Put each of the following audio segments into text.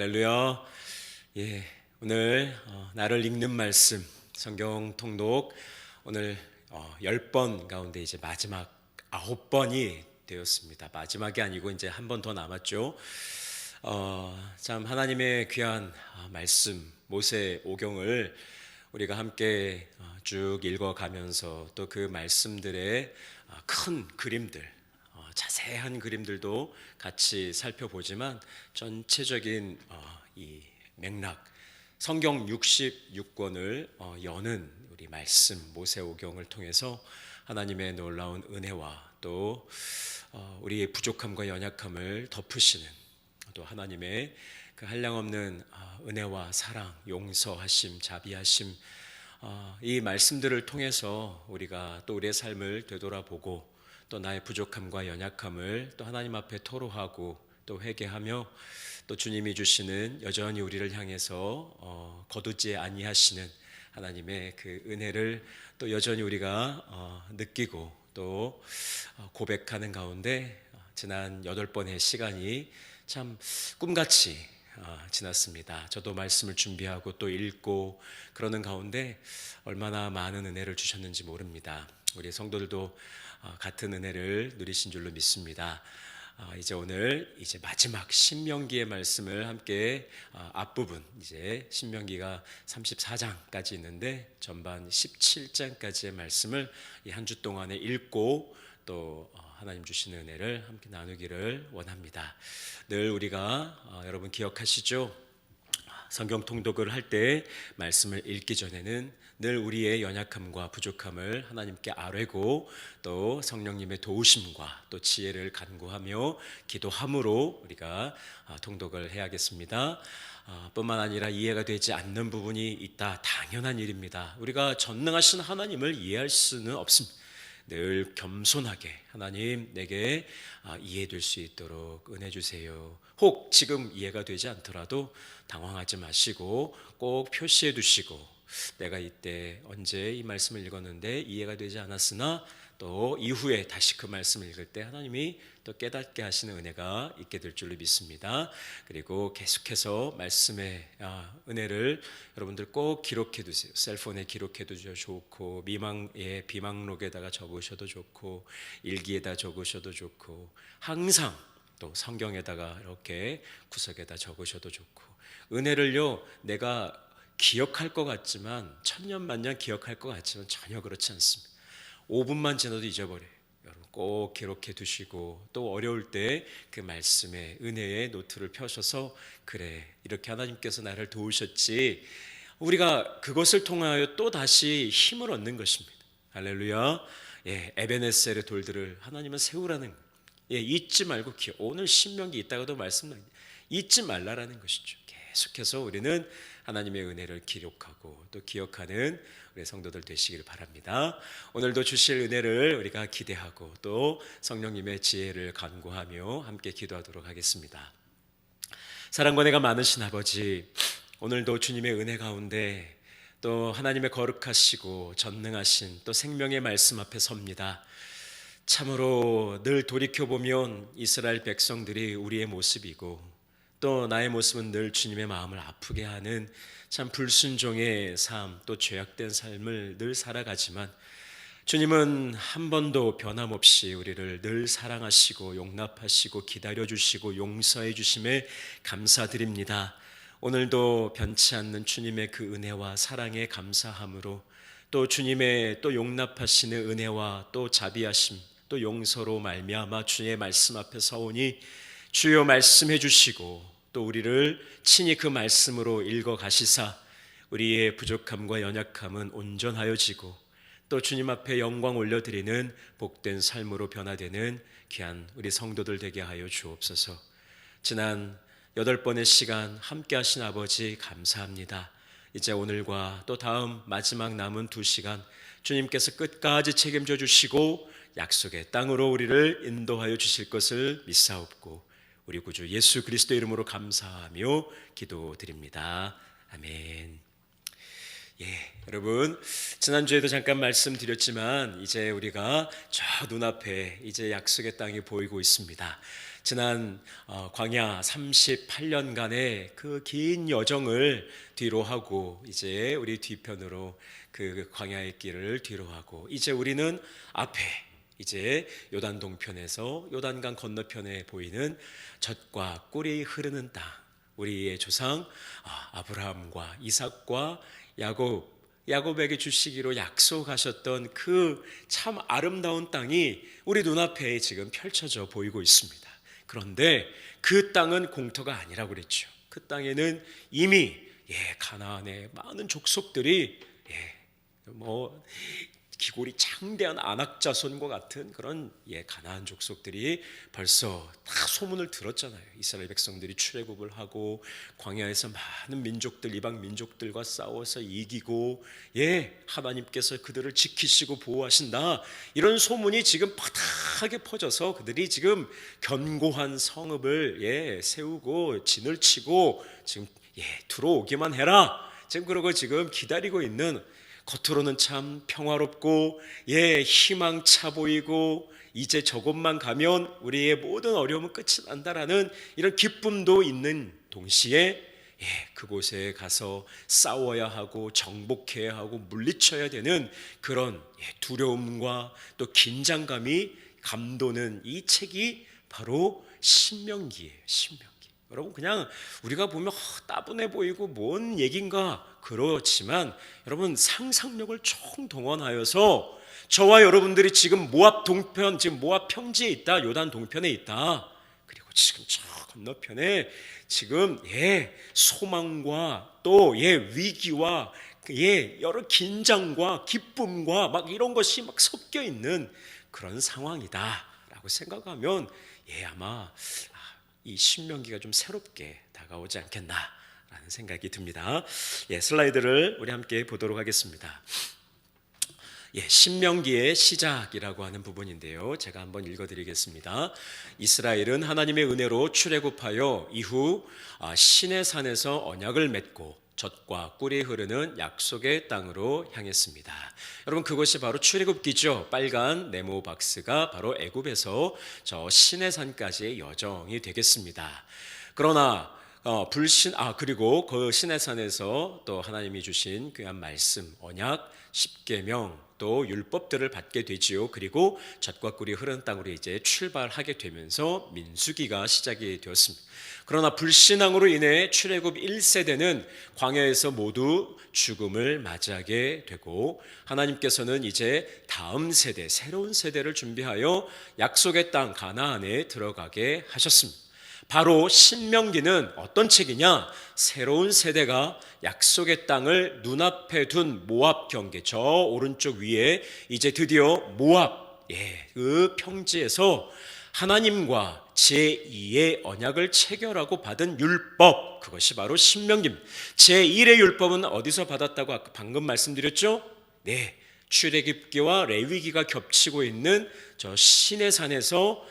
할렐루야. 오늘 나를 읽는 말씀 성경 통독 오늘 10번 가운데 이제 마지막 9번이 되었습니다. 마지막이 아니고 이제 한 번 더 남았죠. 참 하나님의 귀한 말씀 모세 오경을 우리가 함께 쭉 읽어가면서 또 그 말씀들의 큰 그림들, 자세한 그림들도 같이 살펴보지만 전체적인 이 맥락, 성경 66권을 여는 우리 말씀 모세오경을 통해서 하나님의 놀라운 은혜와 또 우리의 부족함과 연약함을 덮으시는 또 하나님의 그 한량없는 은혜와 사랑, 용서하심, 자비하심, 이 말씀들을 통해서 우리가 또 우리의 삶을 되돌아보고 또 나의 부족함과 연약함을 또 하나님 앞에 토로하고 또 회개하며 또 주님이 주시는 여전히 우리를 향해서 거두지 아니하시는 하나님의 그 은혜를 또 여전히 우리가 느끼고 또 고백하는 가운데 지난 8번의 시간이 참 꿈같이 지났습니다. 저도 말씀을 준비하고 또 읽고 그러는 가운데 얼마나 많은 은혜를 주셨는지 모릅니다. 우리 성도들도 같은 은혜를 누리신 줄로 믿습니다. 이제 오늘 이제 마지막 신명기의 말씀을 함께 앞부분 이제 신명기가 34장까지 있는데 전반 17장까지의 말씀을 이 한 주 동안에 읽고 또 하나님 주시는 은혜를 함께 나누기를 원합니다. 늘 우리가 여러분 기억하시죠? 성경 통독을 할 때 말씀을 읽기 전에는 늘 우리의 연약함과 부족함을 하나님께 아뢰고 또 성령님의 도우심과 또 지혜를 간구하며 기도함으로 우리가 통독을 해야겠습니다. 뿐만 아니라 이해가 되지 않는 부분이 있다. 당연한 일입니다. 우리가 전능하신 하나님을 이해할 수는 없습니다. 늘 겸손하게 하나님 내게 이해될 수 있도록 은혜 주세요. 혹 지금 이해가 되지 않더라도 당황하지 마시고 꼭 표시해 두시고 내가 이때 언제 이 말씀을 읽었는데 이해가 되지 않았으나 또 이후에 다시 그 말씀을 읽을 때 하나님이 또 깨닫게 하시는 은혜가 있게 될 줄로 믿습니다. 그리고 계속해서 말씀의 은혜를 여러분들 꼭 기록해 두세요. 셀폰에 기록해 두셔도 좋고 비망록에다가 적으셔도 좋고 일기에다 적으셔도 좋고 항상 또 성경에다가 이렇게 구석에다 적으셔도 좋고 은혜를요 내가 기억할 것 같지만 천년만년 기억할 것 같지만 전혀 그렇지 않습니다. 5분만 지나도 잊어버려요. 여러분 꼭 기록해 두시고 또 어려울 때 그 말씀의 은혜의 노트를 펴셔서 그래 이렇게 하나님께서 나를 도우셨지 우리가 그것을 통하여 또 다시 힘을 얻는 것입니다. 할렐루야. 에베네셀의 돌들을 하나님은 세우라는 잊지 말고 오늘 신명기 있다가도 말씀드립니다. 잊지 말라라는 것이죠. 계속해서 우리는 하나님의 은혜를 기록하고 또 기억하는 우리 성도들 되시길 바랍니다. 오늘도 주실 은혜를 우리가 기대하고 또 성령님의 지혜를 간구하며 함께 기도하도록 하겠습니다. 사랑과 은혜가 많으신 아버지, 오늘도 주님의 은혜 가운데 또 하나님의 거룩하시고 전능하신 또 생명의 말씀 앞에 섭니다. 참으로 늘 돌이켜보면 이스라엘 백성들이 우리의 모습이고 또 나의 모습은 늘 주님의 마음을 아프게 하는 참 불순종의 삶, 또 죄악된 삶을 늘 살아가지만 주님은 한 번도 변함없이 우리를 늘 사랑하시고 용납하시고 기다려주시고 용서해 주심에 감사드립니다. 오늘도 변치 않는 주님의 그 은혜와 사랑에 감사함으로 또 주님의 또 용납하시는 은혜와 또 자비하심 또 용서로 말미암아 주의 말씀 앞에 서오니 주여 말씀해 주시고 또 우리를 친히 그 말씀으로 읽어 가시사 우리의 부족함과 연약함은 온전하여지고 또 주님 앞에 영광 올려드리는 복된 삶으로 변화되는 귀한 우리 성도들 되게 하여 주옵소서. 지난 8번의 시간 함께 하신 아버지 감사합니다. 이제 오늘과 또 다음 마지막 남은 2시간 주님께서 끝까지 책임져 주시고 약속의 땅으로 우리를 인도하여 주실 것을 믿사옵고 우리 구주 예수 그리스도 이름으로 감사하며 기도드립니다. 아멘. 여러분 지난주에도 잠깐 말씀드렸지만 이제 우리가 저 눈앞에 이제 약속의 땅이 보이고 있습니다. 지난 광야 38년간의 그 긴 여정을 뒤로 하고 이제 우리 뒤편으로 그 광야의 길을 뒤로 하고 이제 우리는 앞에 이제 요단 동편에서 요단강 건너편에 보이는 젖과 꿀이 흐르는 땅, 우리의 조상 아브라함과 이삭과 야곱에게 주시기로 약속하셨던 그 참 아름다운 땅이 우리 눈앞에 지금 펼쳐져 보이고 있습니다. 그런데 그 땅은 공터가 아니라고 그랬죠. 그 땅에는 이미 가나안의 많은 족속들이 기골이 창대한 안악자손과 같은 그런 가나안 족속들이 벌써 다 소문을 들었잖아요. 이스라엘 백성들이 출애굽을 하고 광야에서 많은 민족들, 이방 민족들과 싸워서 이기고 하나님께서 그들을 지키시고 보호하신다, 이런 소문이 지금 파닥하게 퍼져서 그들이 지금 견고한 성읍을 세우고 진을 치고 지금 들어오기만 해라, 지금 그러고 지금 기다리고 있는, 겉으로는 참 평화롭고 희망차 보이고 이제 저곳만 가면 우리의 모든 어려움은 끝이 난다라는 이런 기쁨도 있는 동시에 그곳에 가서 싸워야 하고 정복해야 하고 물리쳐야 되는 그런 두려움과 또 긴장감이 감도는 이 책이 바로 신명기예요. 신명기. 여러분, 그냥 우리가 보면 따분해 보이고 뭔 얘긴가 그렇지만 여러분, 상상력을 총동원하여서 저와 여러분들이 지금 모압 동편, 지금 모압 평지에 있다, 요단 동편에 있다, 그리고 지금 저 건너편에 지금 소망과 또 위기와 여러 긴장과 기쁨과 막 이런 것이 막 섞여 있는 그런 상황이다라고 생각하면 아마 이 신명기가 좀 새롭게 다가오지 않겠나라는 생각이 듭니다. 슬라이드를 우리 함께 보도록 하겠습니다. 신명기의 시작이라고 하는 부분인데요, 제가 한번 읽어드리겠습니다. 이스라엘은 하나님의 은혜로 출애굽하여 이후 시내산에서 언약을 맺고 젖과 꿀이 흐르는 약속의 땅으로 향했습니다. 여러분, 그것이 바로 출애굽기죠. 빨간 네모 박스가 바로 애굽에서 저 시내산까지의 여정이 되겠습니다. 그러나 그리고 그 시내산에서 또 하나님이 주신 귀한 말씀, 언약, 십계명, 또 율법들을 받게 되지요. 그리고 젖과 꿀이 흐르는 땅으로 이제 출발하게 되면서 민수기가 시작이 되었습니다. 그러나 불신앙으로 인해 출애굽 1세대는 광야에서 모두 죽음을 맞이하게 되고, 하나님께서는 이제 다음 세대, 새로운 세대를 준비하여 약속의 땅 가나안에 들어가게 하셨습니다. 바로 신명기는 어떤 책이냐? 새로운 세대가 약속의 땅을 눈앞에 둔 모압 경계, 저 오른쪽 위에 이제 드디어 모압 그 평지에서 하나님과 제2의 언약을 체결하고 받은 율법, 그것이 바로 신명기입니다. 제1의 율법은 어디서 받았다고 아까 방금 말씀드렸죠? 출애굽기와 레위기가 겹치고 있는 저 시내산에서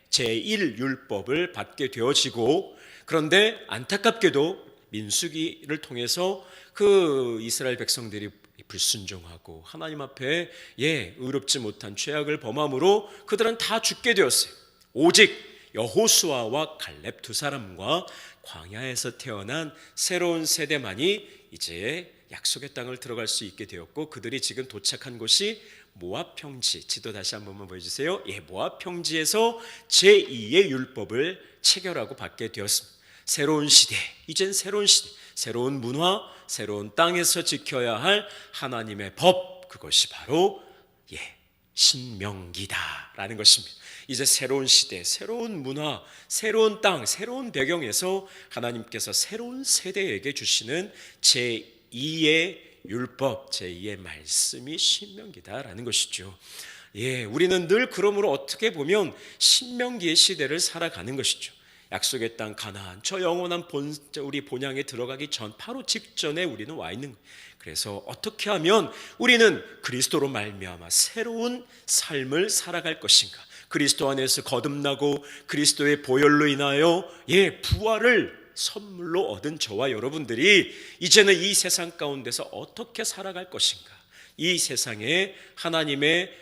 제1율법을 받게 되어지고, 그런데 안타깝게도 민수기를 통해서 그 이스라엘 백성들이 불순종하고 하나님 앞에 의롭지 못한 죄악을 범함으로 그들은 다 죽게 되었어요. 오직 여호수아와 갈렙 두 사람과 광야에서 태어난 새로운 세대만이 이제 약속의 땅을 들어갈 수 있게 되었고, 그들이 지금 도착한 곳이 모압 평지, 지도 다시 한 번만 보여주세요. 모압 평지에서 제2의 율법을 체결하고 받게 되었습니다. 새로운 시대, 이젠 새로운 시대, 새로운 문화, 새로운 땅에서 지켜야 할 하나님의 법, 그것이 바로 신명기다라는 것입니다. 이제 새로운 시대, 새로운 문화, 새로운 땅, 새로운 배경에서 하나님께서 새로운 세대에게 주시는 제2의 율법, 제2의 말씀이 신명기다라는 것이죠. 우리는 늘 그러므로 어떻게 보면 신명기의 시대를 살아가는 것이죠. 약속의 땅 가나안, 저 영원한 우리 본향에 들어가기 전 바로 직전에 우리는 와 있는 거예요. 그래서 어떻게 하면 우리는 그리스도로 말미암아 새로운 삶을 살아갈 것인가? 그리스도 안에서 거듭나고 그리스도의 보혈로 인하여 부활을 선물로 얻은 저와 여러분들이 이제는 이 세상 가운데서 어떻게 살아갈 것인가? 이 세상에 하나님의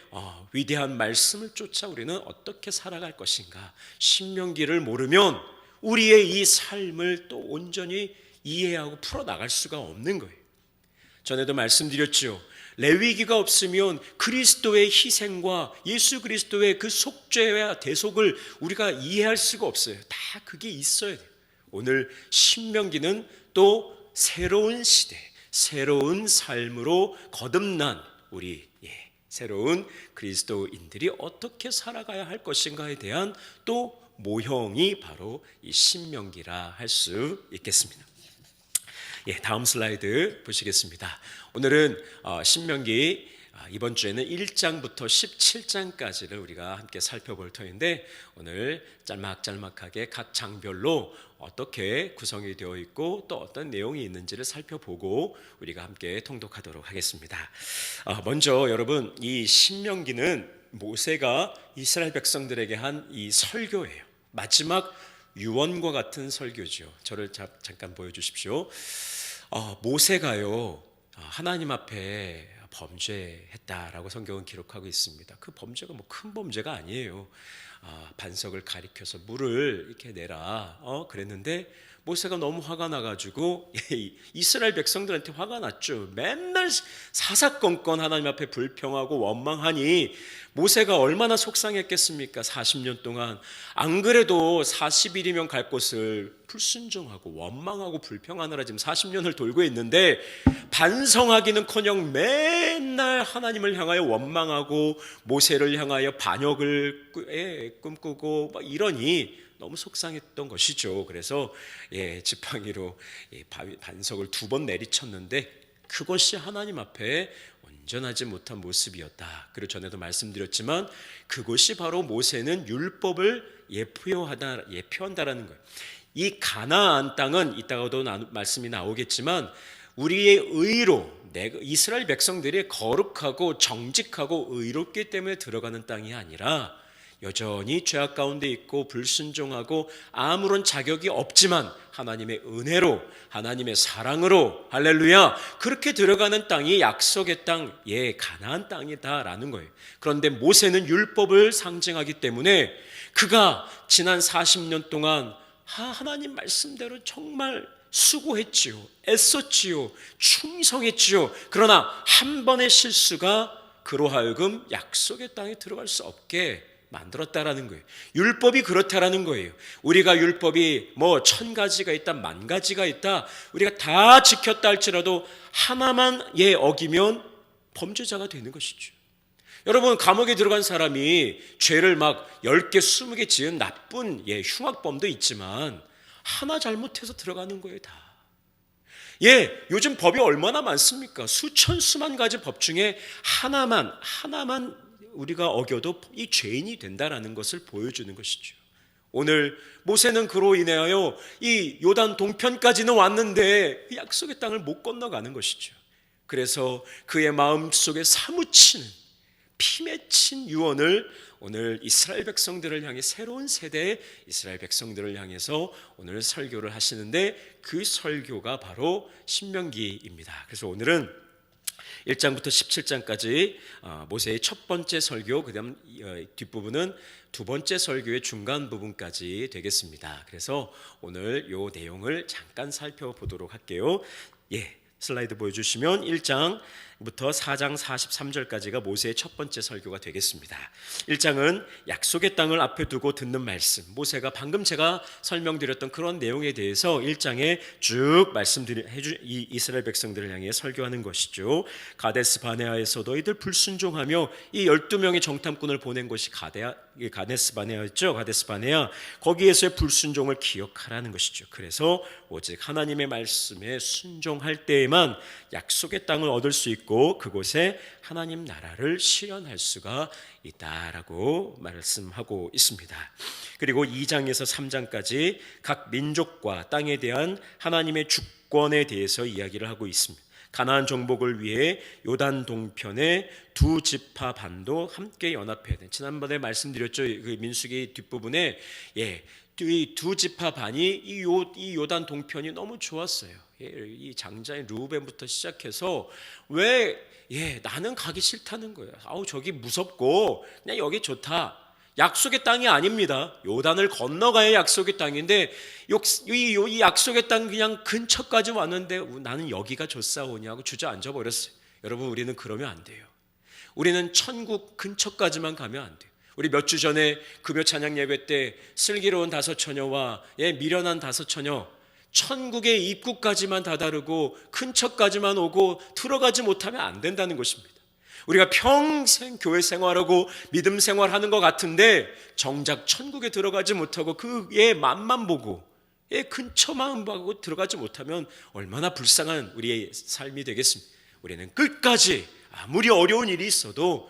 위대한 말씀을 쫓아 우리는 어떻게 살아갈 것인가, 신명기를 모르면 우리의 이 삶을 또 온전히 이해하고 풀어나갈 수가 없는 거예요. 전에도 말씀드렸죠. 레위기가 없으면 그리스도의 희생과 예수 그리스도의 그 속죄와 대속을 우리가 이해할 수가 없어요. 다 그게 있어야 돼요. 오늘 신명기는 또 새로운 시대, 새로운 삶으로 거듭난 우리 새로운 그리스도인들이 어떻게 살아가야 할 것인가에 대한 또 모형이 바로 이 신명기라 할 수 있겠습니다. 다음 슬라이드 보시겠습니다. 오늘은 신명기 이번 주에는 1장부터 17장까지를 우리가 함께 살펴볼 터인데, 오늘 짤막짤막하게 각 장별로 어떻게 구성이 되어 있고 또 어떤 내용이 있는지를 살펴보고 우리가 함께 통독하도록 하겠습니다. 먼저 여러분, 이 신명기는 모세가 이스라엘 백성들에게 한 이 설교예요. 마지막 유언과 같은 설교죠. 저를 잠깐 보여주십시오. 모세가요, 하나님 앞에 범죄했다라고 성경은 기록하고 있습니다. 그 범죄가 뭐 큰 범죄가 아니에요. 반석을 가리켜서 물을 이렇게 내라 그랬는데 모세가 너무 화가 나가지고 이스라엘 백성들한테 화가 났죠. 맨날 사사건건 하나님 앞에 불평하고 원망하니 모세가 얼마나 속상했겠습니까? 40년 동안. 안 그래도 40일이면 갈 곳을 불순종하고 원망하고 불평하느라 지금 40년을 돌고 있는데, 반성하기는커녕 맨날 하나님을 향하여 원망하고 모세를 향하여 반역을 꿈꾸고 막 이러니 너무 속상했던 것이죠. 그래서 지팡이로 반석을 2번 내리쳤는데 그것이 하나님 앞에 온전하지 못한 모습이었다. 그리고 전에도 말씀드렸지만 그것이 바로 모세는 율법을 예표한다라는 거예요. 이 가나안 땅은 이따가도 말씀이 나오겠지만 우리의 의로, 이스라엘 백성들이 거룩하고 정직하고 의롭기 때문에 들어가는 땅이 아니라 여전히 죄악 가운데 있고 불순종하고 아무런 자격이 없지만 하나님의 은혜로, 하나님의 사랑으로, 할렐루야, 그렇게 들어가는 땅이 약속의 땅, 가나안 땅이다라는 거예요. 그런데 모세는 율법을 상징하기 때문에 그가 지난 40년 동안 하나님 말씀대로 정말 수고했지요, 애썼지요, 충성했지요. 그러나 한 번의 실수가 그로 하여금 약속의 땅에 들어갈 수 없게 만들었다라는 거예요. 율법이 그렇다라는 거예요. 우리가 율법이 뭐 1000가지가 있다, 10,000가지가 있다, 우리가 다 지켰다 할지라도 하나만 어기면 범죄자가 되는 것이죠. 여러분, 감옥에 들어간 사람이 죄를 막 10개, 20개 지은 나쁜 흉악범도 있지만 하나 잘못해서 들어가는 거예요, 다. 요즘 법이 얼마나 많습니까? 수천 수만 가지 법 중에 하나만 우리가 어겨도 이 죄인이 된다라는 것을 보여주는 것이죠. 오늘 모세는 그로 인하여 이 요단 동편까지는 왔는데 약속의 땅을 못 건너가는 것이죠. 그래서 그의 마음속에 사무치는 피맺힌 유언을 오늘 이스라엘 백성들을 향해, 새로운 세대의 이스라엘 백성들을 향해서 오늘 설교를 하시는데, 그 설교가 바로 신명기입니다. 그래서 오늘은 1장부터 17장까지 모세의 첫 번째 설교, 그 다음 뒷부분은 두 번째 설교의 중간 부분까지 되겠습니다. 그래서 오늘 이 내용을 잠깐 살펴보도록 할게요. 슬라이드 보여주시면 1장부터 4장 43절까지가 모세의 첫 번째 설교가 되겠습니다. 1장은 약속의 땅을 앞에 두고 듣는 말씀, 모세가 방금 제가 설명드렸던 그런 내용에 대해서 1장에 쭉 이 이스라엘 백성들을 향해 설교하는 것이죠. 가데스 바네아에서 너희들 불순종하며 이 12명의 정탐꾼을 보낸 곳이 가데스 바네아였죠. 가데스 바네아, 거기에서의 불순종을 기억하라는 것이죠. 그래서 오직 하나님의 말씀에 순종할 때에만 약속의 땅을 얻을 수 있고 그곳에 하나님 나라를 실현할 수가 있다라고 말씀하고 있습니다. 그리고 2장에서 3장까지 각 민족과 땅에 대한 하나님의 주권에 대해서 이야기를 하고 있습니다. 가나안 정복을 위해 요단 동편의 두 지파 반도 함께 연합해야 돼. 지난번에 말씀드렸죠. 그 민수기 뒷부분에 이 두 지파 반이 이 요단 동편이 너무 좋았어요. 이 장자인 르우벤부터 시작해서 왜 나는 가기 싫다는 거예요. 아우 저기 무섭고 그냥 여기 좋다. 약속의 땅이 아닙니다. 요단을 건너가야 약속의 땅인데 이 약속의 땅 그냥 근처까지 왔는데 나는 여기가 좋사오냐고 주저앉아 버렸어요. 여러분 우리는 그러면 안 돼요. 우리는 천국 근처까지만 가면 안 돼요. 우리 몇 주 전에 금요 찬양 예배 때 슬기로운 다섯 처녀와 미련한 다섯 처녀, 천국의 입구까지만 다다르고 근처까지만 오고 들어가지 못하면 안 된다는 것입니다. 우리가 평생 교회 생활하고 믿음 생활하는 것 같은데 정작 천국에 들어가지 못하고 그의 맛만 보고 근처만 보고 들어가지 못하면 얼마나 불쌍한 우리의 삶이 되겠습니까? 우리는 끝까지 아무리 어려운 일이 있어도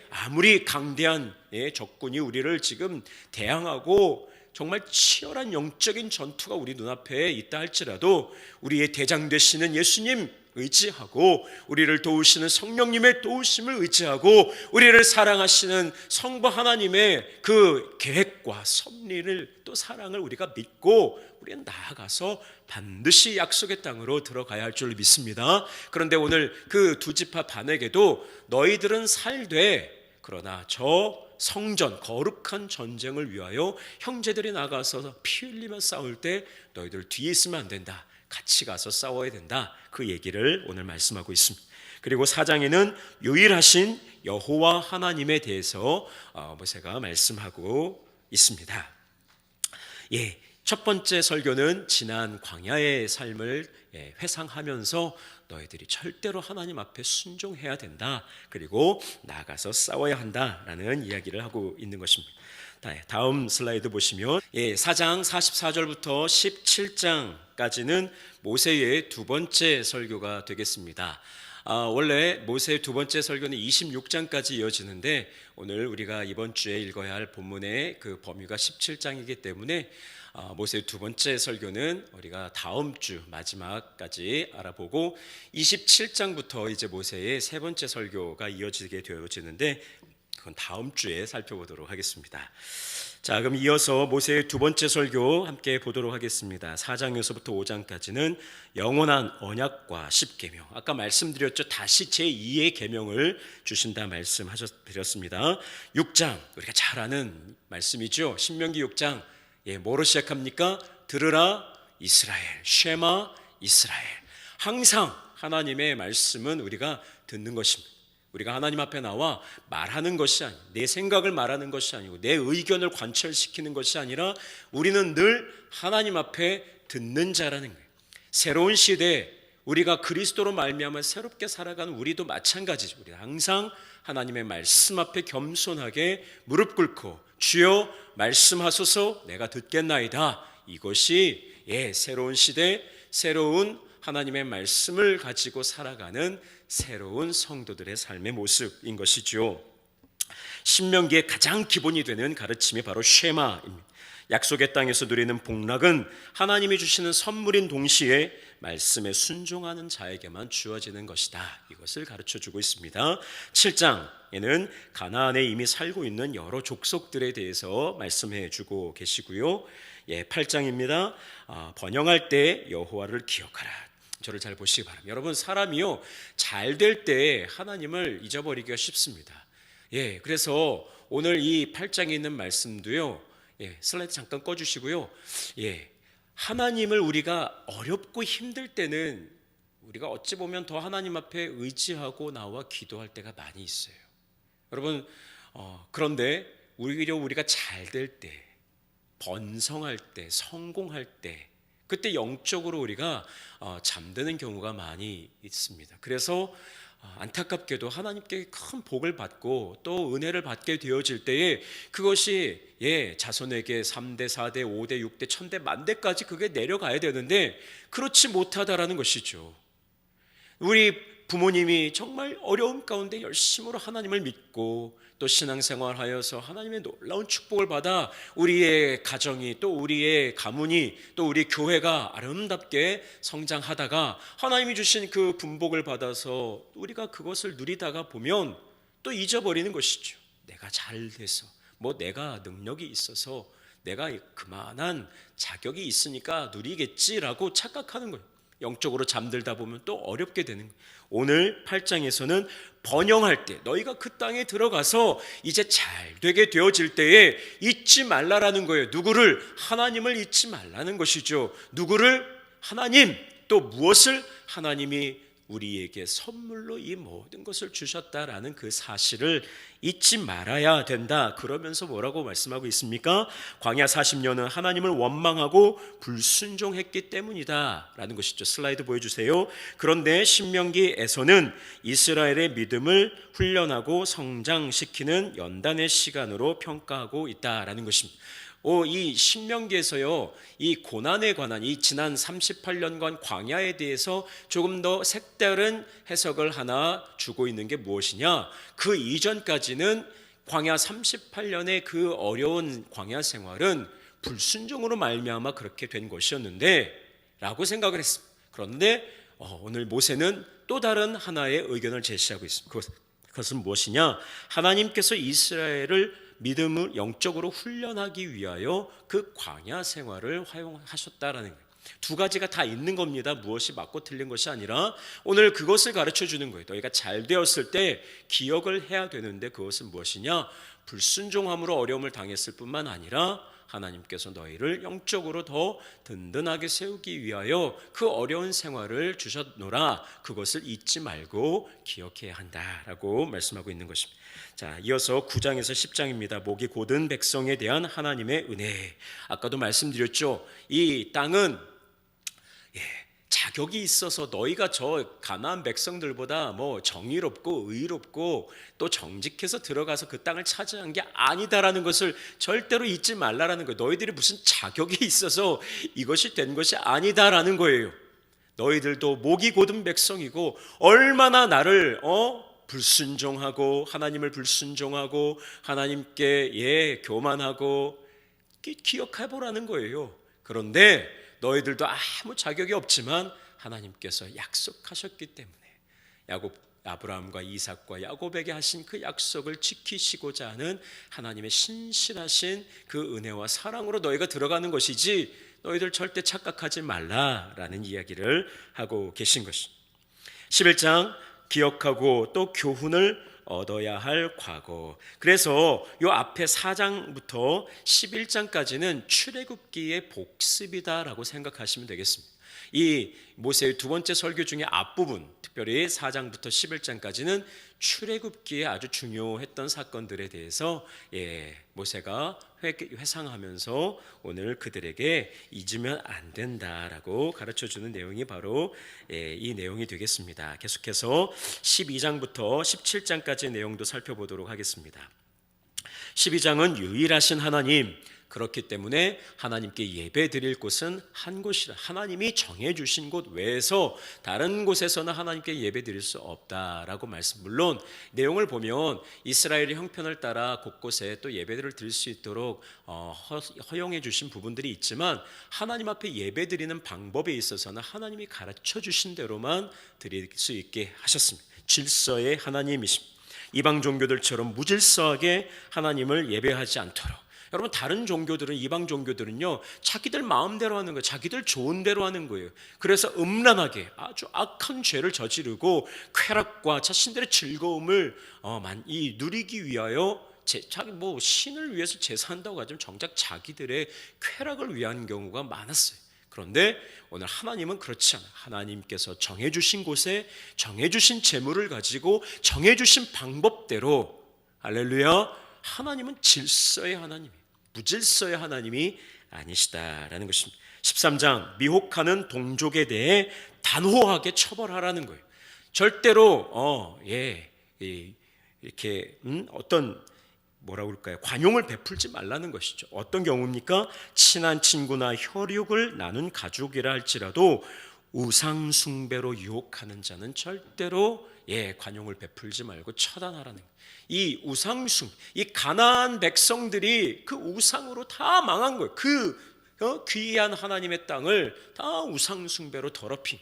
아무리 강대한 적군이 우리를 지금 대항하고 정말 치열한 영적인 전투가 우리 눈앞에 있다 할지라도 우리의 대장 되시는 예수님 의지하고 우리를 도우시는 성령님의 도우심을 의지하고 우리를 사랑하시는 성부 하나님의 그 계획과 섭리를 또 사랑을 우리가 믿고 우리는 나아가서 반드시 약속의 땅으로 들어가야 할 줄 믿습니다. 그런데 오늘 그 두 지파 반에게도 너희들은 살되 그러나 저 성전 거룩한 전쟁을 위하여 형제들이 나가서 피 흘리며 싸울 때 너희들 뒤에 있으면 안 된다. 같이 가서 싸워야 된다. 그 얘기를 오늘 말씀하고 있습니다. 그리고 4장에는 유일하신 여호와 하나님에 대해서 모세가 말씀하고 있습니다. 첫 번째 설교는 지난 광야의 삶을 회상하면서 너희들이 절대로 하나님 앞에 순종해야 된다. 그리고 나가서 싸워야 한다라는 이야기를 하고 있는 것입니다. 다음 슬라이드 보시면 4장 44절부터 17장까지는 모세의 두 번째 설교가 되겠습니다. 원래 모세의 두 번째 설교는 26장까지 이어지는데 오늘 우리가 이번 주에 읽어야 할 본문의 그 범위가 17장이기 때문에 모세의 두 번째 설교는 우리가 다음 주 마지막까지 알아보고 27장부터 이제 모세의 세 번째 설교가 이어지게 되어지는데 그건 다음 주에 살펴보도록 하겠습니다. 자, 그럼 이어서 모세의 두 번째 설교 함께 보도록 하겠습니다. 4장에서부터 5장까지는 영원한 언약과 십계명. 아까 말씀드렸죠. 다시 제2의 계명을 주신다 말씀드렸습니다. 6장 우리가 잘 아는 말씀이죠. 신명기 6장 뭐로 시작합니까? 들으라 이스라엘, 쉐마 이스라엘. 항상 하나님의 말씀은 우리가 듣는 것입니다. 우리가 하나님 앞에 나와 말하는 것이 아니고 내 생각을 말하는 것이 아니고 내 의견을 관철시키는 것이 아니라 우리는 늘 하나님 앞에 듣는 자라는 거예요. 새로운 시대에 우리가 그리스도로 말미암아 새롭게 살아가는 우리도 마찬가지죠. 우리가 항상 하나님의 말씀 앞에 겸손하게 무릎 꿇고 주여 말씀하소서 내가 듣겠나이다. 이것이 새로운 시대, 새로운 하나님의 말씀을 가지고 살아가는 새로운 성도들의 삶의 모습인 것이죠. 신명기의 가장 기본이 되는 가르침이 바로 쉐마입니다. 약속의 땅에서 누리는 복락은 하나님이 주시는 선물인 동시에 말씀에 순종하는 자에게만 주어지는 것이다. 이것을 가르쳐주고 있습니다. 7장에는 가나안에 이미 살고 있는 여러 족속들에 대해서 말씀해주고 계시고요. 8장입니다. 번영할 때 여호와를 기억하라. 저를 잘 보시기 바랍니다. 여러분 사람이요 잘 될 때 하나님을 잊어버리기가 쉽습니다. 그래서 오늘 이 8장에 있는 말씀도요. 슬라이드 잠깐 꺼주시고요. 하나님을 우리가 어렵고 힘들 때는 우리가 어찌 보면 더 하나님 앞에 의지하고 나와 기도할 때가 많이 있어요. 여러분 그런데 오히려 우리가 잘 될 때, 번성할 때, 성공할 때 그때 영적으로 우리가 잠드는 경우가 많이 있습니다. 그래서 안타깝게도 하나님께 큰 복을 받고 또 은혜를 받게 되어질 때에 그것이 자손에게 3대, 4대, 5대, 6대, 1000대, 만대까지 그게 내려가야 되는데 그렇지 못하다라는 것이죠. 우리 부모님이 정말 어려움 가운데 열심으로 하나님을 믿고 또 신앙생활하여서 하나님의 놀라운 축복을 받아 우리의 가정이 또 우리의 가문이 또 우리 교회가 아름답게 성장하다가 하나님이 주신 그 분복을 받아서 우리가 그것을 누리다가 보면 또 잊어버리는 것이죠. 내가 잘 돼서 내가 능력이 있어서 내가 그만한 자격이 있으니까 누리겠지라고 착각하는 거예요. 영적으로 잠들다 보면 또 어렵게 되는 거예요. 오늘 8장에서는 번영할 때 너희가 그 땅에 들어가서 이제 잘 되게 되어질 때에 잊지 말라라는 거예요. 누구를? 하나님을 잊지 말라는 것이죠. 누구를? 하나님. 또 무엇을? 하나님이 우리에게 선물로 이 모든 것을 주셨다라는 그 사실을 잊지 말아야 된다. 그러면서 뭐라고 말씀하고 있습니까? 광야 40년은 하나님을 원망하고 불순종했기 때문이다 라는 것이죠. 슬라이드 보여주세요. 그런데 신명기에서는 이스라엘의 믿음을 훈련하고 성장시키는 연단의 시간으로 평가하고 있다라는 것입니다. 이 신명기에서요, 이 고난에 관한 이 지난 38년간 광야에 대해서 조금 더 색다른 해석을 하나 주고 있는 게 무엇이냐? 그 이전까지는 광야 38년의 그 어려운 광야 생활은 불순종으로 말미암아 그렇게 된 것이었는데 라고 생각을 했습니다. 그런데 오늘 모세는 또 다른 하나의 의견을 제시하고 있습니다. 그것은 무엇이냐? 하나님께서 이스라엘을 믿음을 영적으로 훈련하기 위하여 그 광야 생활을 활용하셨다라는 거예요. 두 가지가 다 있는 겁니다. 무엇이 맞고 틀린 것이 아니라 오늘 그것을 가르쳐 주는 거예요. 너희가 잘 되었을 때 기억을 해야 되는데 그것은 무엇이냐? 불순종함으로 어려움을 당했을 뿐만 아니라 하나님께서 너희를 영적으로 더 든든하게 세우기 위하여 그 어려운 생활을 주셨노라. 그것을 잊지 말고 기억해야 한다라고 말씀하고 있는 것입니다. 자, 이어서 9장에서 10장입니다. 목이 곧은 백성에 대한 하나님의 은혜. 아까도 말씀드렸죠. 이 땅은 자격이 있어서 너희가 저 가나안 백성들보다 뭐 정의롭고 의롭고 또 정직해서 들어가서 그 땅을 차지한 게 아니다라는 것을 절대로 잊지 말라라는 거예요. 너희들이 무슨 자격이 있어서 이것이 된 것이 아니다라는 거예요. 너희들도 목이 곧은 백성이고 얼마나 나를 불순종하고 하나님을 불순종하고 하나님께 교만하고 기억해보라는 거예요. 그런데 너희들도 아무 자격이 없지만 하나님께서 약속하셨기 때문에 아브라함과 이삭과 야곱에게 하신 그 약속을 지키시고자 하는 하나님의 신실하신 그 은혜와 사랑으로 너희가 들어가는 것이지 너희들 절대 착각하지 말라라는 이야기를 하고 계신 것입니다. 11장 기억하고 또 교훈을 얻어야 할 과거. 그래서 요 앞에 4장부터 11장까지는 출애굽기의 복습이다라고 생각하시면 되겠습니다. 이 모세의 두 번째 설교 중에 앞부분, 특별히 4장부터 11장까지는 출애굽기에 아주 중요했던 사건들에 대해서 모세가 회상하면서 오늘 그들에게 잊으면 안 된다라고 가르쳐주는 내용이 바로 이 내용이 되겠습니다. 계속해서 12장부터 17장까지의 내용도 살펴보도록 하겠습니다. 12장은 유일하신 하나님, 그렇기 때문에 하나님께 예배 드릴 곳은 한 곳이라, 하나님이 정해주신 곳 외에서 다른 곳에서는 하나님께 예배 드릴 수 없다라고 말씀. 물론 내용을 보면 이스라엘의 형편을 따라 곳곳에 또 예배들을 드릴 수 있도록 허용해 주신 부분들이 있지만 하나님 앞에 예배 드리는 방법에 있어서는 하나님이 가르쳐 주신 대로만 드릴 수 있게 하셨습니다. 질서의 하나님이십니다. 이방 종교들처럼 무질서하게 하나님을 예배하지 않도록. 여러분, 다른 종교들은, 이방 종교들은요, 자기들 마음대로 하는 거예요. 자기들 좋은 대로 하는 거예요. 그래서 음란하게 아주 악한 죄를 저지르고 쾌락과 자신들의 즐거움을 누리기 위하여 신을 위해서 제사한다고 하지만 정작 자기들의 쾌락을 위한 경우가 많았어요. 그런데 오늘 하나님은 그렇지 않아요. 하나님께서 정해주신 곳에 정해주신 재물을 가지고 정해주신 방법대로, 할렐루야, 하나님은 질서의 하나님이에요. 무질서의 하나님이 아니시다라는 것입니다. 13장, 미혹하는 동족에 대해 단호하게 처벌하라는 거예요. 절대로 이렇게 어떤 뭐라고 그럴까요? 관용을 베풀지 말라는 것이죠. 어떤 경우입니까? 친한 친구나 혈육을 나눈 가족이라 할지라도 우상 숭배로 유혹하는 자는 절대로 관용을 베풀지 말고 처단하라는 거예요. 이 우상숭, 이 가나안 백성들이 그 우상으로 다 망한 거예요. 그 귀한 하나님의 땅을 다 우상숭배로 더럽힌.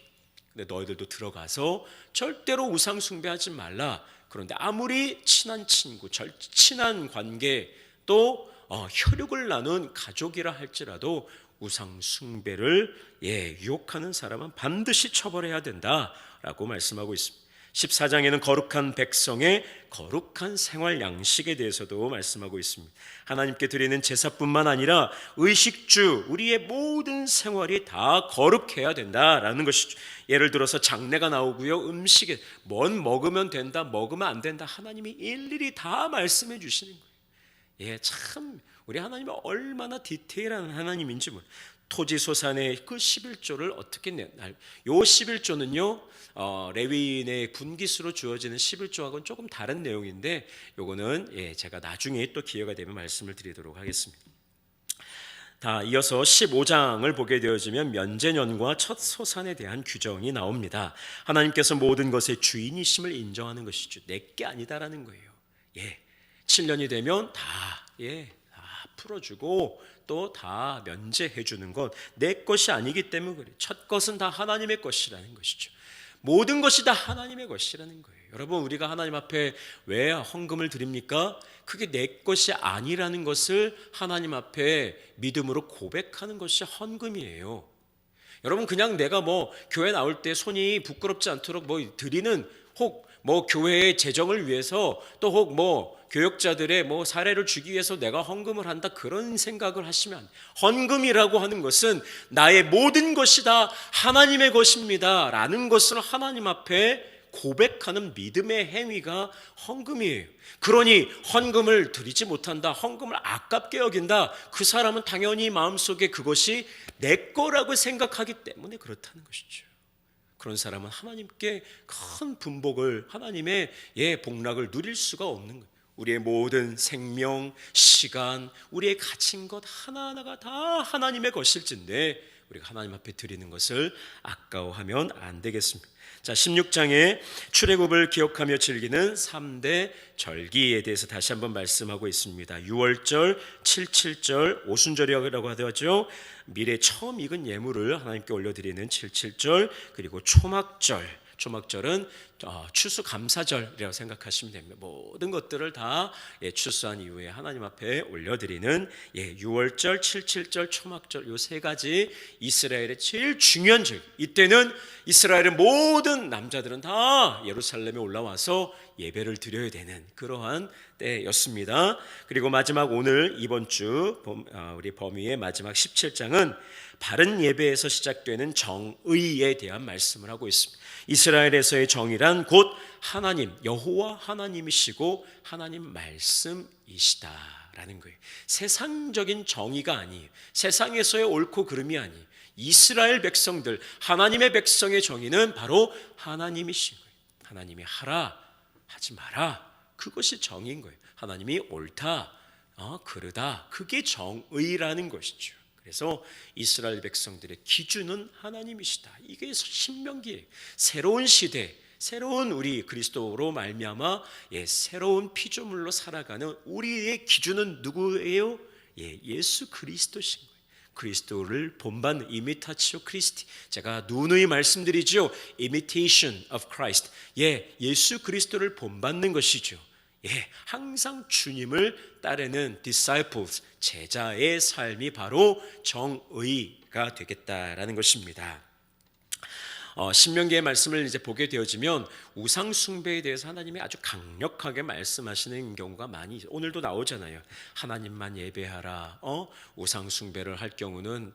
근데 너희들도 들어가서 절대로 우상숭배하지 말라. 그런데 아무리 친한 친구, 친한 관계, 또 혈육을 나눈 가족이라 할지라도 우상 숭배를 유혹하는 사람은 반드시 처벌해야 된다라고 말씀하고 있습니다. 14장에는 거룩한 백성의 거룩한 생활 양식에 대해서도 말씀하고 있습니다. 하나님께 드리는 제사뿐만 아니라 의식주, 우리의 모든 생활이 다 거룩해야 된다라는 것이죠. 예를 들어서 장례가 나오고요, 음식에 뭔 먹으면 된다, 먹으면 안 된다, 하나님이 일일이 다 말씀해 주시는 거예요. 참 우리 하나님은 얼마나 디테일한 하나님인지 몰라요. 토지소산의 그 11조를 어떻게 요 11조는요 레위인의 분깃으로 주어지는 11조하고는 조금 다른 내용인데, 요거는 제가 나중에 또 기회가 되면 말씀을 드리도록 하겠습니다. 이어서 15장을 보게 되어지면 면제년과 첫 소산에 대한 규정이 나옵니다. 하나님께서 모든 것의 주인이심을 인정하는 것이죠. 내게 아니다라는 거예요. 7년이 되면 다 풀어주고 또 다 면제해 주는 것, 내 것이 아니기 때문에 그래요. 첫 것은 다 하나님의 것이라는 것이죠. 모든 것이 다 하나님의 것이라는 거예요. 여러분, 우리가 하나님 앞에 왜 헌금을 드립니까? 그게 내 것이 아니라는 것을 하나님 앞에 믿음으로 고백하는 것이 헌금이에요. 여러분, 그냥 내가 교회 나올 때 손이 부끄럽지 않도록 드리는, 혹 교회의 재정을 위해서, 또 혹 교역자들의 사례를 주기 위해서 내가 헌금을 한다, 그런 생각을 하시면 안 돼요. 헌금이라고 하는 것은 나의 모든 것이 다 하나님의 것입니다 라는 것을 하나님 앞에 고백하는 믿음의 행위가 헌금이에요. 그러니 헌금을 드리지 못한다, 헌금을 아깝게 여긴다, 그 사람은 당연히 마음속에 그것이 내 거라고 생각하기 때문에 그렇다는 것이죠. 그런 사람은 하나님께 큰 분복을, 하나님의 복락을 누릴 수가 없는 거예요. 우리의 모든 생명, 시간, 우리의 갇힌 것 하나하나가 다 하나님의 것일진데 우리가 하나님 앞에 드리는 것을 아까워하면 안 되겠습니다. 16장에 출애굽을 기억하며 즐기는 3대 절기에 대해서 다시 한번 말씀하고 있습니다. 유월절, 칠칠절, 오순절이라고 하죠. 미래 처음 익은 예물을 하나님께 올려드리는 칠칠절, 그리고 초막절. 초막절은 추수감사절이라고 생각하시면 됩니다. 모든 것들을 다 추수한 이후에 하나님 앞에 올려드리는 유월절, 칠칠절, 초막절, 이 세 가지 이스라엘의 제일 중요한 절. 이때는 이스라엘의 모든 남자들은 다 예루살렘에 올라와서 예배를 드려야 되는 그러한 때였습니다. 그리고 마지막 오늘 이번 주 우리 범위의 마지막 17장은 바른 예배에서 시작되는 정의에 대한 말씀을 하고 있습니다. 이스라엘에서의 정의란 곧 하나님, 여호와 하나님이시고 하나님 말씀이시다라는 거예요. 세상적인 정의가 아니에요. 세상에서의 옳고 그름이 아니에요. 이스라엘 백성들, 하나님의 백성의 정의는 바로 하나님이신 거예요. 하나님이 하라, 하지 마라, 그것이 정의인 거예요. 하나님이 옳다, 그르다, 그게 정의라는 것이죠. 그래서 이스라엘 백성들의 기준은 하나님이시다. 이게 신명기예요. 새로운 시대, 새로운 우리 그리스도로 말미암아 새로운 피조물로 살아가는 우리의 기준은 누구예요? 예수 그리스도신 거예요. 그리스도를 본받는 이미타치오 크리스티. 제가 누누이 말씀드리죠. imitation of Christ. 예수 그리스도를 본받는 것이죠. 항상 주님을 따르는 disciples, 제자의 삶이 바로 정의가 되겠다라는 것입니다. 신명기의 말씀을 이제 보게 되어지면 우상 숭배에 대해서 하나님이 아주 강력하게 말씀하시는 경우가 많이 오늘도 나오잖아요. 하나님만 예배하라. 우상 숭배를 할 경우는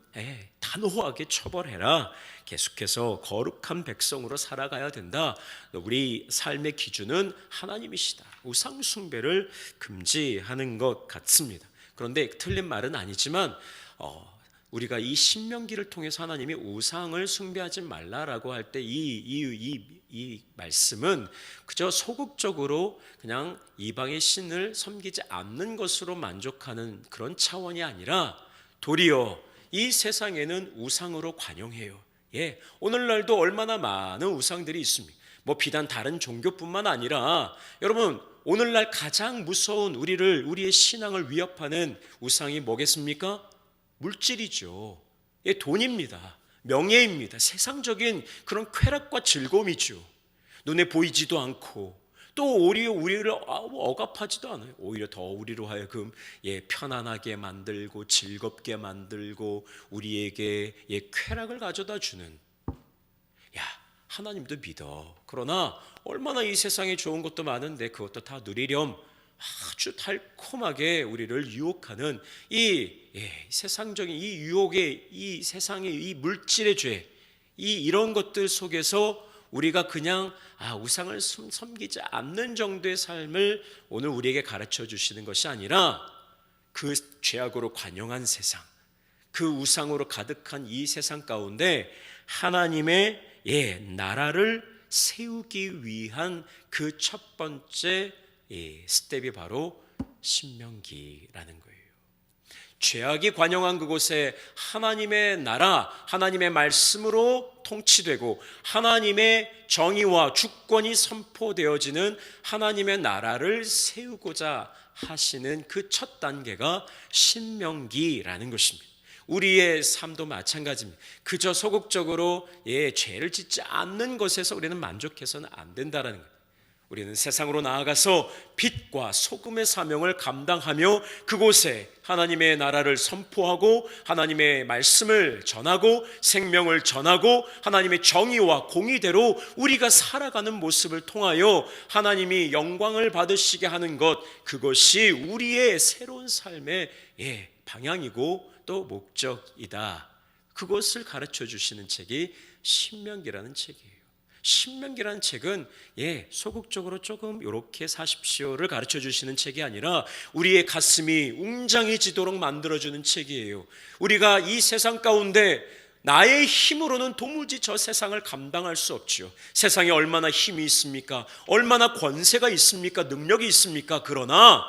단호하게 처벌해라. 계속해서 거룩한 백성으로 살아가야 된다. 우리 삶의 기준은 하나님이시다. 우상 숭배를 금지하는 것 같습니다. 그런데 틀린 말은 아니지만 우리가 이 신명기를 통해서 하나님이 우상을 숭배하지 말라라고 할 때 이 말씀은 그저 소극적으로 그냥 이방의 신을 섬기지 않는 것으로 만족하는 그런 차원이 아니라 도리어 이 세상에는 우상으로 관용해요. 오늘날도 얼마나 많은 우상들이 있습니다. 비단 다른 종교뿐만 아니라 여러분, 오늘날 가장 무서운 우리의 신앙을 위협하는 우상이 뭐겠습니까? 물질이죠. 돈입니다. 명예입니다. 세상적인 그런 쾌락과 즐거움이죠. 눈에 보이지도 않고 또 오히려 우리를 억압하지도 않아요. 오히려 더 우리로 하여금 편안하게 만들고 즐겁게 만들고 우리에게 쾌락을 가져다 주는, 야, 하나님도 믿어. 그러나 얼마나 이 세상에 좋은 것도 많은데 그것도 다 누리렴 아주 달콤하게 우리를 유혹하는 이 세상적인 이 유혹의, 이 세상의 이 물질의 죄, 이런 것들 속에서 우리가 그냥 우상을 섬기지 않는 정도의 삶을 오늘 우리에게 가르쳐 주시는 것이 아니라, 그 죄악으로 관영한 세상, 그 우상으로 가득한 이 세상 가운데 하나님의 나라를 세우기 위한 그 첫 번째 스텝이 바로 신명기라는 거예요. 죄악이 관영한 그곳에 하나님의 나라, 하나님의 말씀으로 통치되고 하나님의 정의와 주권이 선포되어지는 하나님의 나라를 세우고자 하시는 그 첫 단계가 신명기라는 것입니다. 우리의 삶도 마찬가지입니다. 그저 소극적으로 죄를 짓지 않는 것에서 우리는 만족해서는 안 된다는 거예요. 우리는 세상으로 나아가서 빛과 소금의 사명을 감당하며 그곳에 하나님의 나라를 선포하고 하나님의 말씀을 전하고 생명을 전하고 하나님의 정의와 공의대로 우리가 살아가는 모습을 통하여 하나님이 영광을 받으시게 하는 것, 그것이 우리의 새로운 삶의 방향이고 또 목적이다. 그것을 가르쳐 주시는 책이 신명기라는 책이에요. 신명기라는 책은 소극적으로 조금 이렇게 사십시오를 가르쳐 주시는 책이 아니라 우리의 가슴이 웅장해지도록 만들어주는 책이에요. 우리가 이 세상 가운데 나의 힘으로는 도무지 저 세상을 감당할 수 없지요. 세상에 얼마나 힘이 있습니까? 얼마나 권세가 있습니까? 능력이 있습니까? 그러나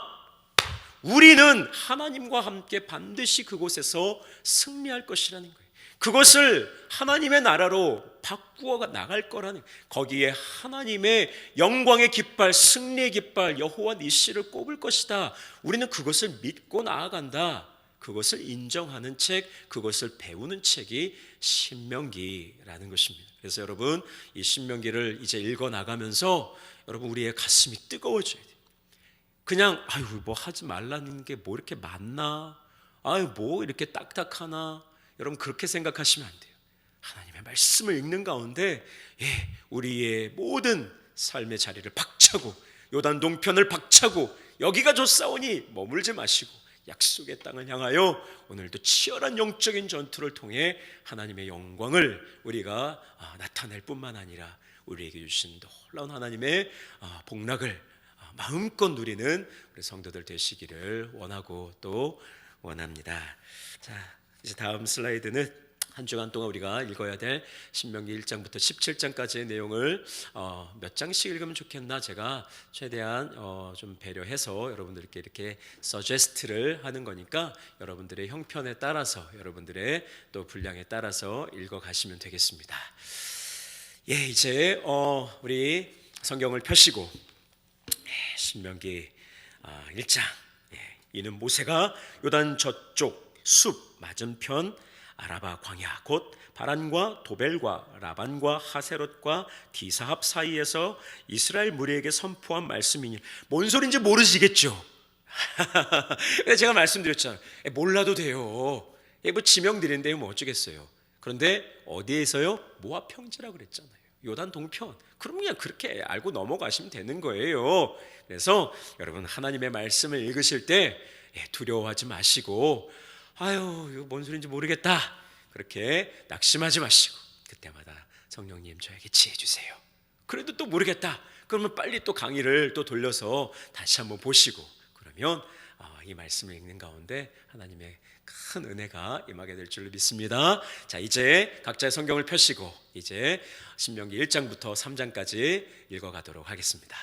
우리는 하나님과 함께 반드시 그곳에서 승리할 것이라는 거예요. 그것을 하나님의 나라로 바꾸어 나갈 거라는, 거기에 하나님의 영광의 깃발, 승리의 깃발 여호와 니시를 꼽을 것이다. 우리는 그것을 믿고 나아간다. 그것을 인정하는 책, 그것을 배우는 책이 신명기라는 것입니다. 그래서 여러분, 이 신명기를 이제 읽어 나가면서 여러분 우리의 가슴이 뜨거워져야 돼요. 그냥 뭐 하지 말라는 게 뭐 이렇게 많나? 뭐 이렇게 딱딱하나? 여러분 그렇게 생각하시면 안 돼요. 하나님의 말씀을 읽는 가운데 우리의 모든 삶의 자리를 박차고 요단 동편을 박차고 여기가 좋사오니 머물지 마시고 약속의 땅을 향하여 오늘도 치열한 영적인 전투를 통해 하나님의 영광을 우리가 나타낼 뿐만 아니라 우리에게 주신 놀라운 하나님의 복락을 마음껏 누리는 우리 성도들 되시기를 원하고 또 원합니다. 자, 이제 다음 슬라이드는 한 주간 동안 우리가 읽어야 될 신명기 1장부터 17장까지의 내용을 몇 장씩 읽으면 좋겠나 제가 최대한 좀 배려해서 여러분들께 이렇게 서제스트를 하는 거니까 여러분들의 형편에 따라서 여러분들의 또 분량에 따라서 읽어가시면 되겠습니다. 이제 우리 성경을 펴시고 신명기 1장, 이는 모세가 요단 저쪽 숲 맞은편 아라바 광야 곧 바란과 도벨과 라반과 하세롯과 디사합 사이에서 이스라엘 무리에게 선포한 말씀이니, 뭔 소린지 모르시겠죠? 제가 말씀드렸잖아요. 몰라도 돼요. 뭐 지명 드린데 뭐 어쩌겠어요. 그런데 어디에서요? 모압 평지라고 그랬잖아요. 요단 동편. 그럼 그냥 그렇게 알고 넘어가시면 되는 거예요. 그래서 여러분 하나님의 말씀을 읽으실 때 두려워하지 마시고 이거 뭔 소리인지 모르겠다 그렇게 낙심하지 마시고 그때마다 성령님 저에게 지혜 주세요. 그래도 또 모르겠다 그러면 빨리 또 강의를 또 돌려서 다시 한번 보시고, 그러면 이 말씀을 읽는 가운데 하나님의 큰 은혜가 임하게 될 줄로 믿습니다. 자, 이제 각자의 성경을 펴시고 이제 신명기 1장부터 3장까지 읽어가도록 하겠습니다.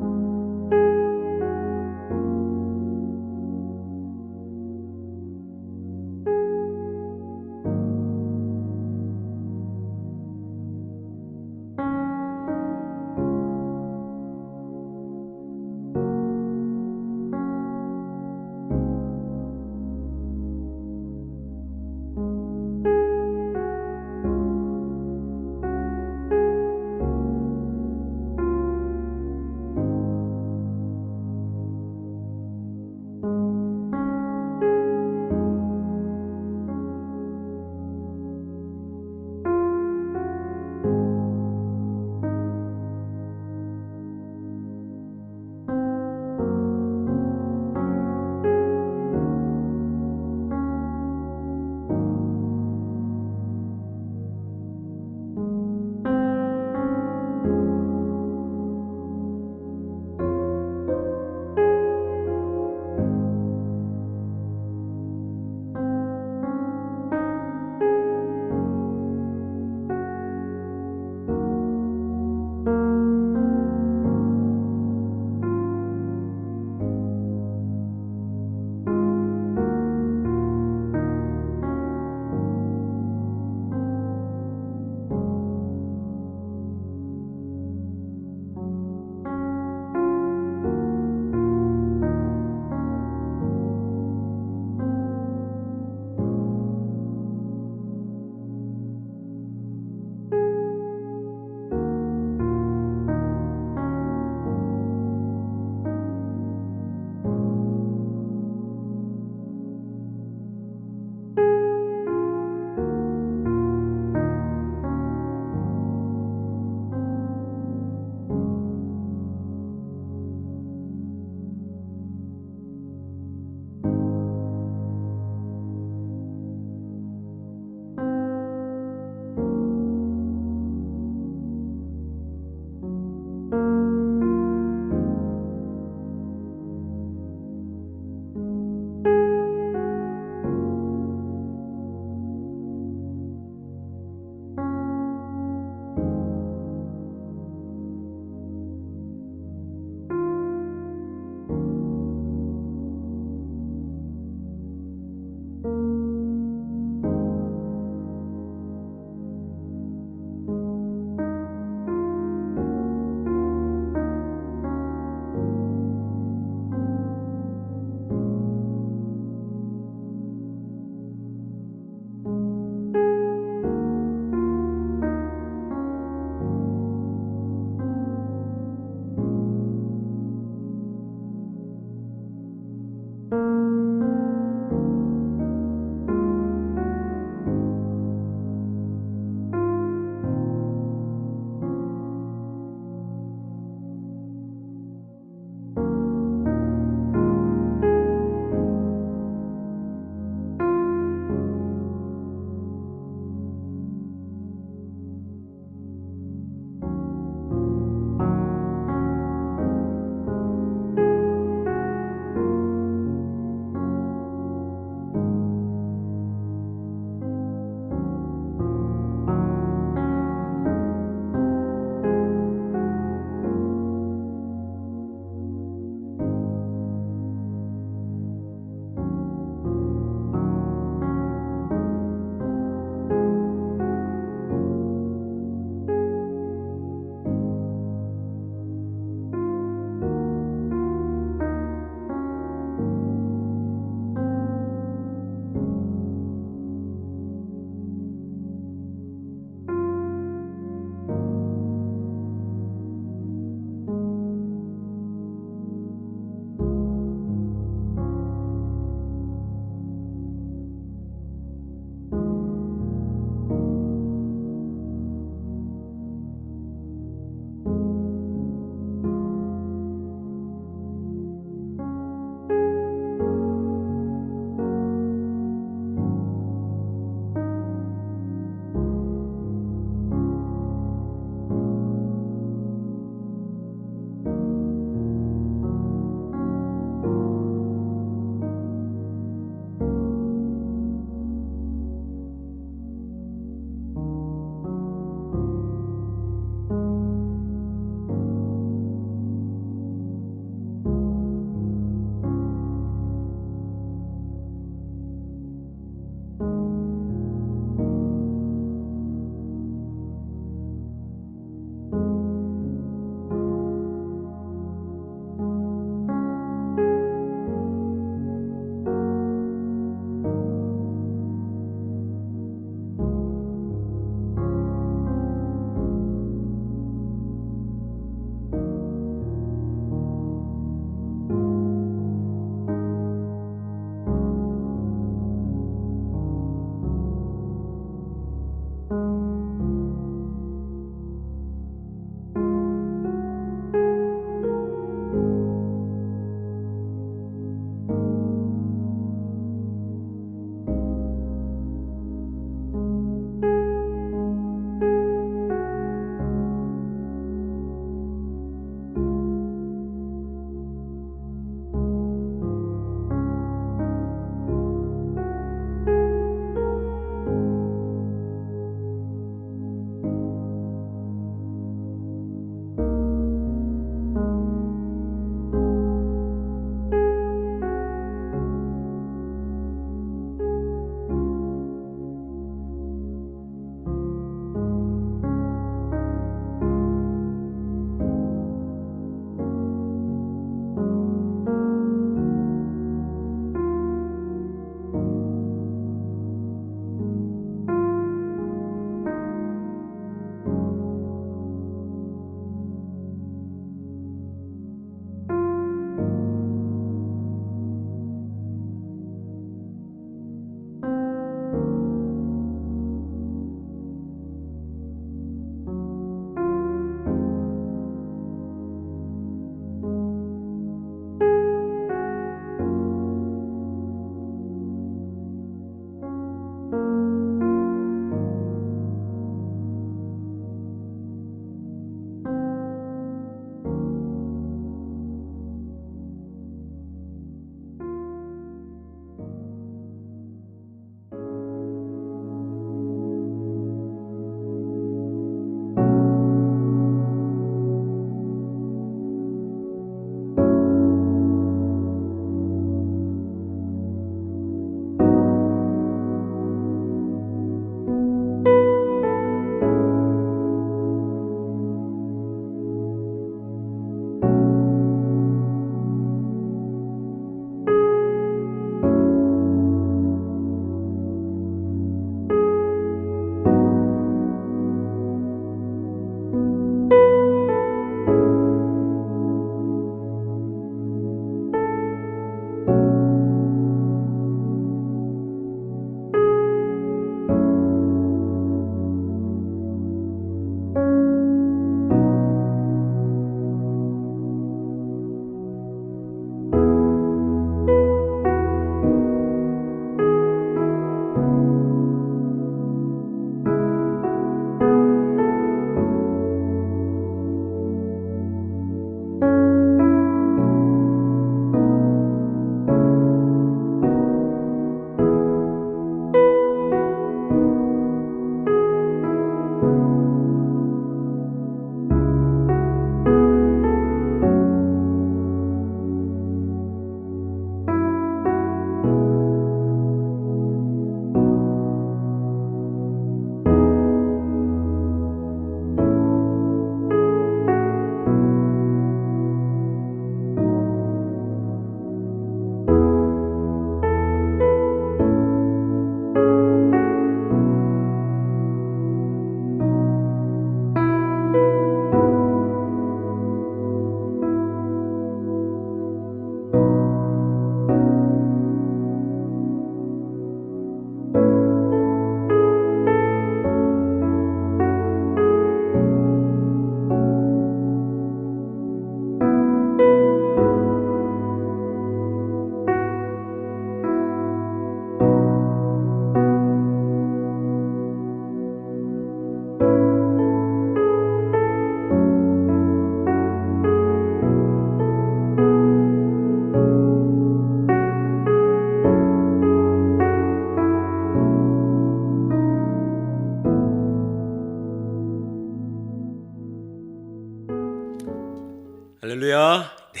할렐루야. 네,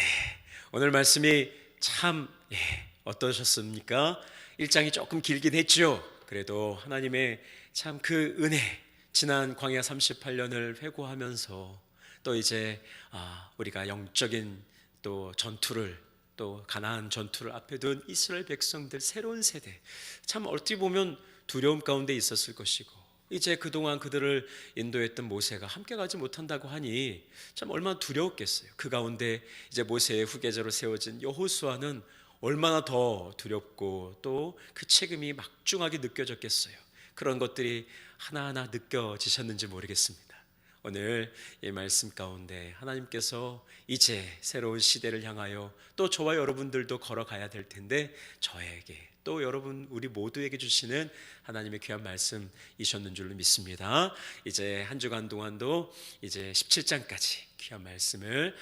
오늘 말씀이 참 어떠셨습니까? 1장이 조금 길긴 했죠. 그래도 하나님의 참 그 은혜, 지난 광야 38년을 회고하면서 또 이제 우리가 영적인 또 전투를, 또 가나안 전투를 앞에 둔 이스라엘 백성들 새로운 세대, 참 어떻게 보면 두려움 가운데 있었을 것이고, 이제 그동안 그들을 인도했던 모세가 함께 가지 못한다고 하니 참 얼마나 두려웠겠어요. 그 가운데 이제 모세의 후계자로 세워진 여호수아는 얼마나 더 두렵고 또 그 책임이 막중하게 느껴졌겠어요. 그런 것들이 하나하나 느껴지셨는지 모르겠습니다. 오늘 이 말씀 가운데 하나님께서 이제 새로운 시대를 향하여 또 저와 여러분들도 걸어가야 될 텐데, 저에게 또 여러분 우리 모두에게 주시는 하나님의 귀한 말씀이셨는 줄로 믿습니다. 이제 한 주간 동안도 이제 17장까지 귀한 말씀을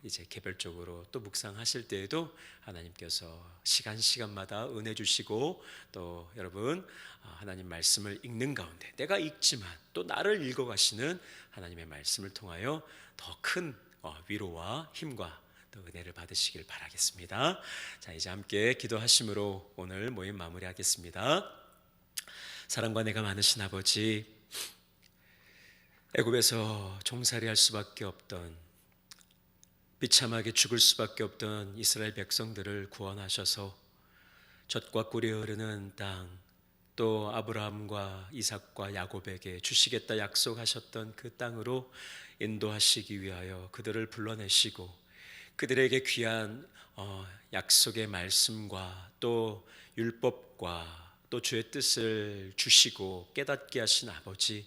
이제 개별적으로 또 묵상하실 때에도 하나님께서 시간마다 은혜 주시고, 또 여러분 하나님 말씀을 읽는 가운데 내가 읽지만 또 나를 읽어가시는 하나님의 말씀을 통하여 더 큰 위로와 힘과 또 은혜를 받으시길 바라겠습니다. 자, 이제 함께 기도하심으로 오늘 모임 마무리하겠습니다. 사랑과 은혜가 많으신 아버지, 애굽에서 종살이할 수밖에 없던, 비참하게 죽을 수밖에 없던 이스라엘 백성들을 구원하셔서 젖과 꿀이 흐르는 땅, 또 아브라함과 이삭과 야곱에게 주시겠다 약속하셨던 그 땅으로 인도하시기 위하여 그들을 불러내시고, 그들에게 귀한 약속의 말씀과 또 율법과 또 주의 뜻을 주시고 깨닫게 하신 아버지,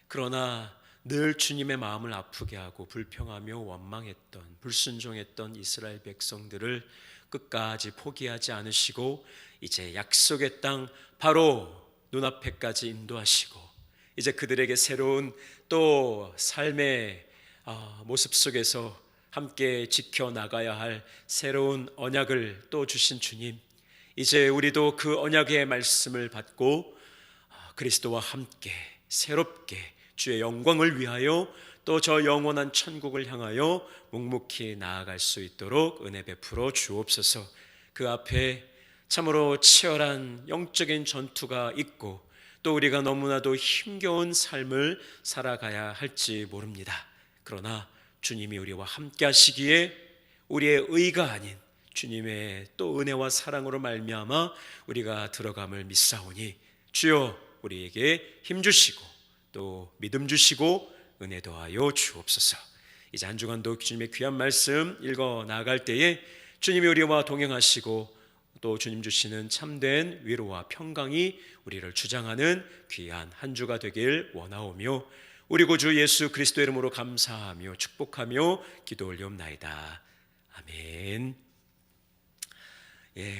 그러나 늘 주님의 마음을 아프게 하고 불평하며 원망했던, 불순종했던 이스라엘 백성들을 끝까지 포기하지 않으시고 이제 약속의 땅 바로 눈앞에까지 인도하시고, 이제 그들에게 새로운 또 삶의 모습 속에서 함께 지켜나가야 할 새로운 언약을 또 주신 주님, 이제 우리도 그 언약의 말씀을 받고 그리스도와 함께 새롭게 주의 영광을 위하여 또 저 영원한 천국을 향하여 묵묵히 나아갈 수 있도록 은혜 베풀어 주옵소서. 그 앞에 참으로 치열한 영적인 전투가 있고 또 우리가 너무나도 힘겨운 삶을 살아가야 할지 모릅니다. 그러나 주님이 우리와 함께 하시기에 우리의 의가 아닌 주님의 또 은혜와 사랑으로 말미암아 우리가 들어감을 믿사오니, 주여 우리에게 힘 주시고 또 믿음 주시고 은혜 더하여 주옵소서. 이제 한 주간도 주님의 귀한 말씀 읽어 나아갈 때에 주님이 우리와 동행하시고 또 주님 주시는 참된 위로와 평강이 우리를 주장하는 귀한 한 주가 되길 원하오며, 우리 구주 예수 그리스도의 이름으로 감사하며 축복하며 기도 올리옵나이다. 아멘.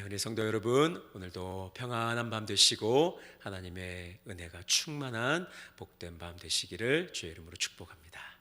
우리 성도 여러분, 오늘도 평안한 밤 되시고 하나님의 은혜가 충만한 복된 밤 되시기를 주의 이름으로 축복합니다.